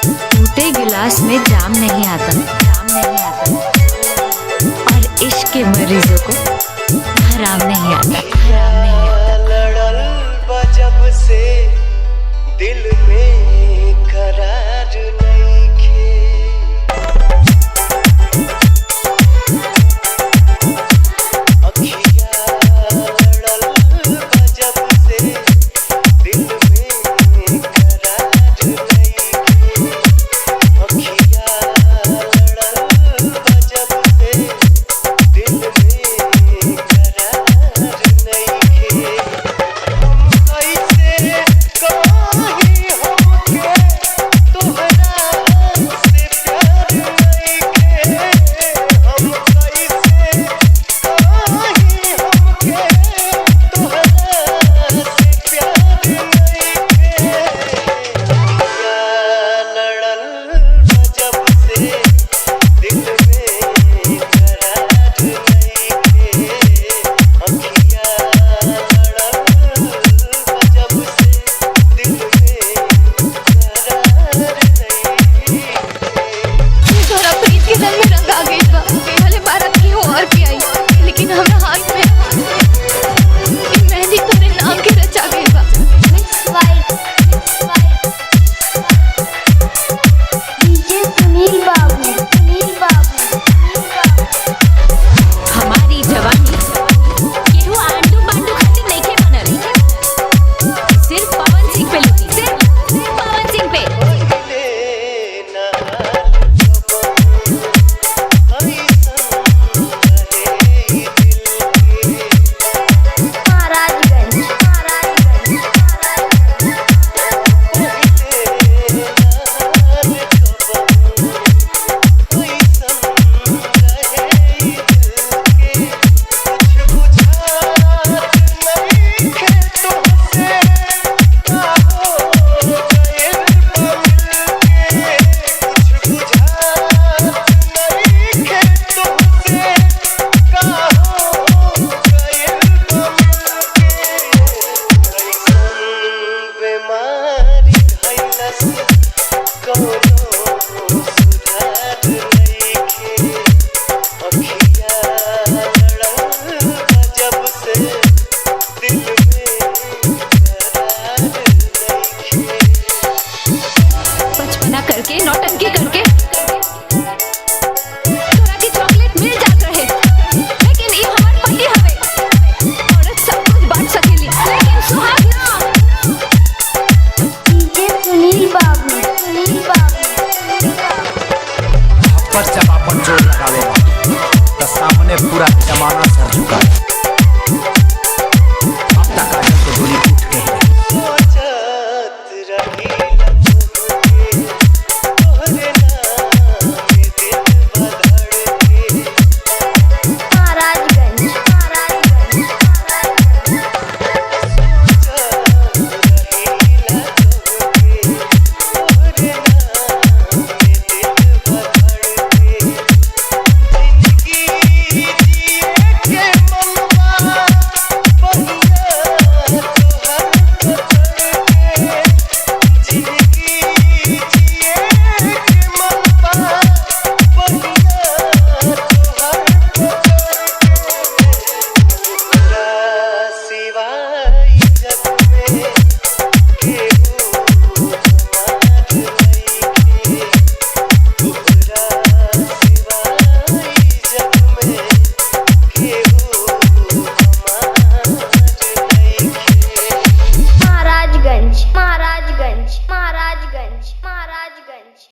टूटे गिलास में जाम नहीं आता, जाम नहीं आता, और इश्क के मरीजों को हराम नहीं आता, हराम नहीं आता। लड़ल बजब से दिल में करार नइखे, अखिया लड़ल बजब से दिल में करार नइखे, अखिया लड़ल बजब से दिल में करार नइखे। हम कैसे कहीं हमके तोहरा से प्यार नइखे, हम कैसे कहीं हमके तोहरा से प्यार नइखे। अखिया लड़ल बजब से दिल में करार नइखे, अखिया लड़ल बजब से दिल में करार नइखे। तोरा प्रीत के रंग में रंग आ गइल बा, भले बारात की हो और की आई, लेकिन हमरा हाथ में ई मेहंदी तोरे नाम के रचा गइल बा। डीजे सुनील बाबू, सुनील बाबू, सुनील बाबू। हमारी जवानी केहू आंडू पांडू खातिर नइखे बनल, सिर्फ पवन सिंह पे लुटी, सिर्फ पवन सिंह पे। महाराजगंज, महाराजगंज, बीमारी धैलस कौनो सुधार नइखे, अखिया लड़ल बजब से दिल में करार नइखे। बचपना करके नौटंकी